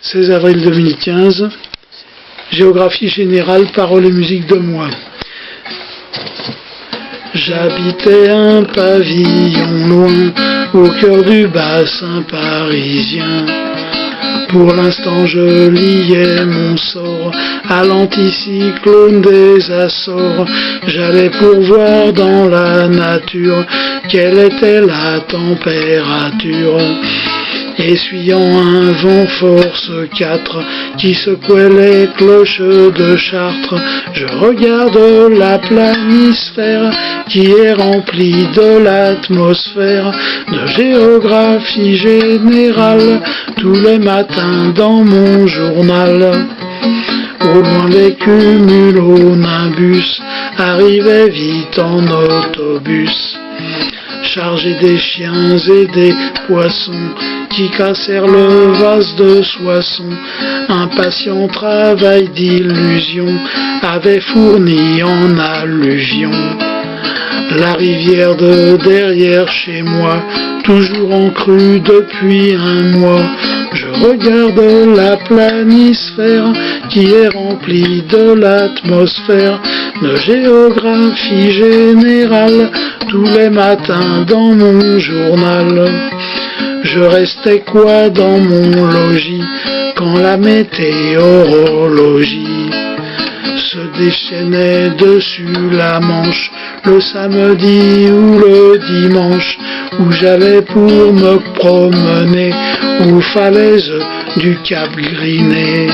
16 avril 2015, géographie générale, paroles et musique de moi. J'habitais un pavillon loin, au cœur du bassin parisien. Pour l'instant je liais mon sort à l'anticyclone des Açores. J'allais pour voir dans la nature quelle était la température. Essuyant un vent force 4 qui secouait les cloches de Chartres, je regarde la planisphère qui est remplie de l'atmosphère de géographie générale tous les matins dans mon journal. Au loin les cumulonimbus arrivaient vite en autobus, chargés des chiens et des poissons qui cassèrent le vase de Soissons. Un patient travail d'illusion avait fourni en alluvion la rivière de derrière chez moi, toujours en crue depuis un mois. Je regarde la planisphère qui est remplie de l'atmosphère de géographie générale tous les matins dans mon journal. Je restais quoi dans mon logis quand la météorologie se déchaînait dessus la Manche le samedi ou le dimanche, où j'allais pour me promener aux falaises du Cap Griné.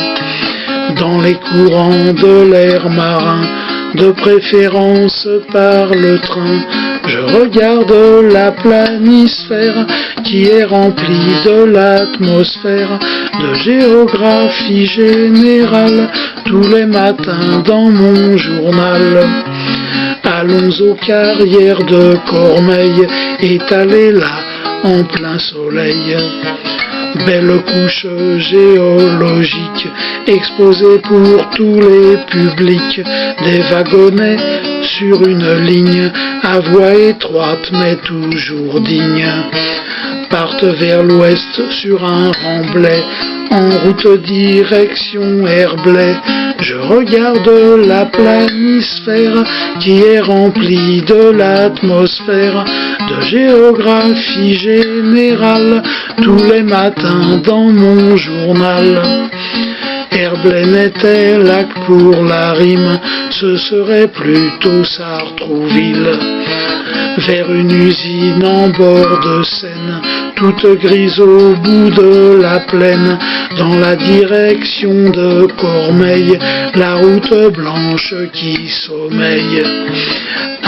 Dans les courants de l'air marin, de préférence par le train, je regarde la planisphère qui est remplie de l'atmosphère de géographie générale tous les matins dans mon journal. Allons aux carrières de Cormeilles, étalées là en plein soleil. Belle couche géologique, exposée pour tous les publics, des wagonnets sur une ligne, à voie étroite mais toujours digne, partent vers l'ouest sur un remblai, en route direction Herblay. Je regarde la planisphère qui est remplie de l'atmosphère de géographie générale tous les matins dans mon journal. Herblay n'était là que pour la rime, ce serait plutôt Sartrouville. Vers une usine en bord de Seine, toute grise au bout de la plaine, dans la direction de Cormeilles, la route blanche qui sommeille.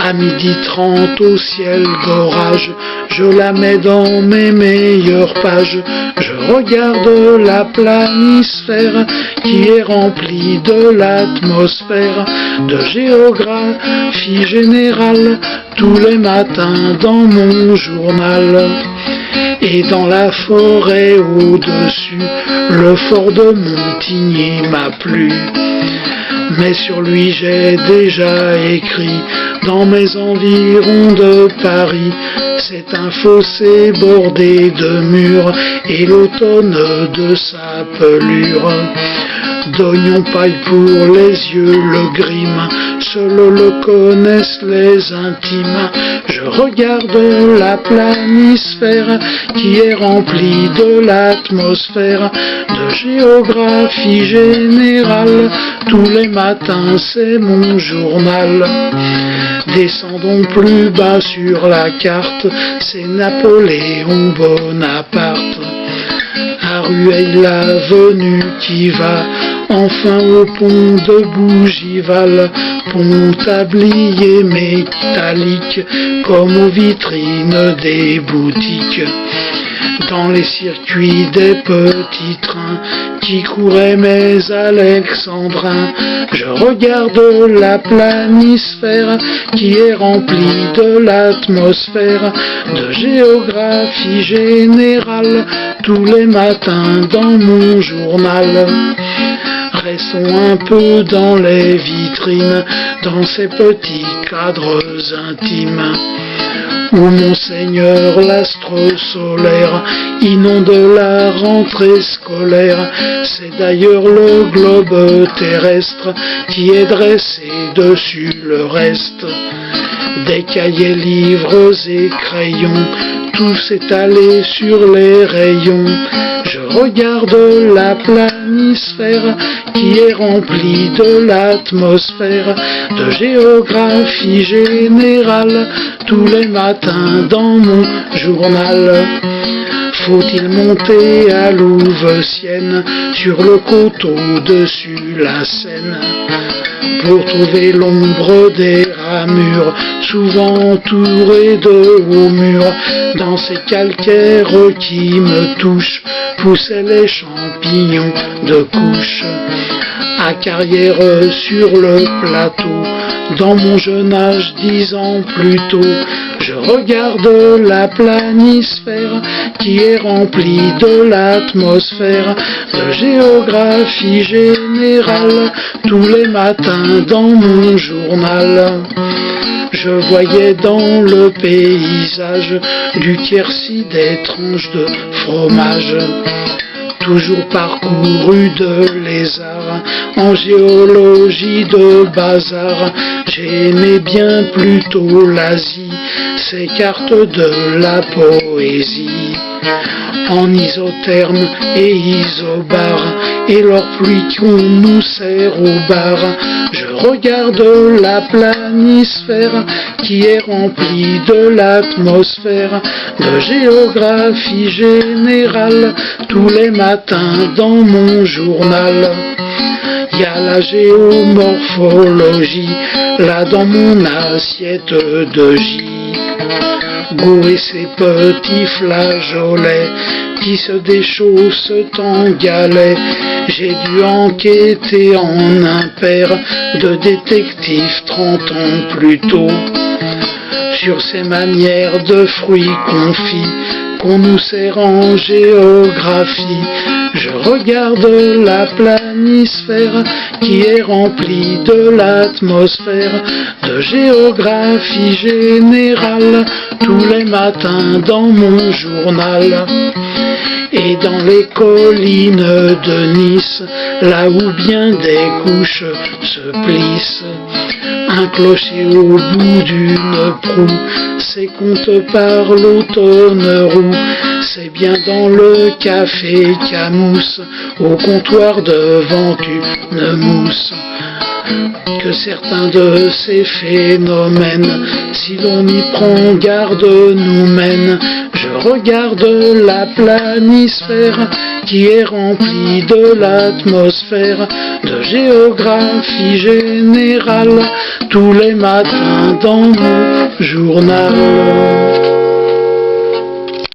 À 12h30 au ciel d'orage, je la mets dans mes meilleures pages. Je regarde la planisphère qui est remplie de l'atmosphère de géographie générale tous les matins dans mon journal. Et dans la forêt au-dessus, le fort de Montigny m'a plu. Mais sur lui j'ai déjà écrit dans mes environs de Paris. C'est un fossé bordé de murs et l'automne de sa pelure. D'oignons paille pour les yeux le grime, seuls le connaissent les intimes. Je regarde la planisphère qui est remplie de l'atmosphère de géographie générale tous les matins, c'est mon journal. Descendons plus bas sur la carte, c'est Napoléon Bonaparte. À Rueil l'avenue qui va enfin au pont de Bougival, pont tablier métallique comme aux vitrines des boutiques. Dans les circuits des petits trains qui couraient mes alexandrins, je regarde la planisphère qui est remplie de l'atmosphère de géographie générale tous les matins dans mon journal. Restons un peu dans les vitrines, dans ces petits cadres intimes, où Monseigneur l'astre solaire inonde la rentrée scolaire. C'est d'ailleurs le globe terrestre qui est dressé dessus le reste. Des cahiers, livres et crayons, tout s'étalé sur les rayons. Je regarde la planisphère qui est remplie de l'atmosphère, de géographie générale, tous les matins dans mon journal. Faut-il monter à Louveciennes, sur le coteau dessus la Seine, pour trouver l'ombre des ramures, souvent entourées de hauts murs? Dans ces calcaires qui me touchent, poussaient les champignons de couche. À Carrière sur le plateau, dans mon jeune âge 10 ans plus tôt, je regarde la planisphère qui est remplie de l'atmosphère, de géographie générale, tous les matins dans mon journal. Je voyais dans le paysage du Quercy des tranches de fromage, toujours parcouru de lézards, en géologie de bazar. J'aimais bien plutôt l'Asie, ces cartes de la poésie, en isotherme et isobar, et leur pluie qu'on nous sert au bar. Je regarde la planisphère qui est remplie de l'atmosphère, de géographie générale, tous les matins dans mon journal. Y a la géomorphologie, là dans mon assiette de gis. Gourer ces petits flageolets qui se déchaussent en galets. J'ai dû enquêter en impair de détective 30 ans plus tôt, sur ces manières de fruits confits qu'on nous sert en géographie. Je regarde la planisphère qui est remplie de l'atmosphère, de géographie générale, tous les matins dans mon journal. Et dans les collines de Nice, là où bien des couches se plissent, un clocher au bout d'une proue, ses contes par l'automne roux. C'est bien dans le café Camousse, au comptoir devant une mousse, que certains de ces phénomènes, si l'on y prend garde, nous mènent. Je regarde la planisphère qui est remplie de l'atmosphère, de géographie générale, tous les matins dans mon journal.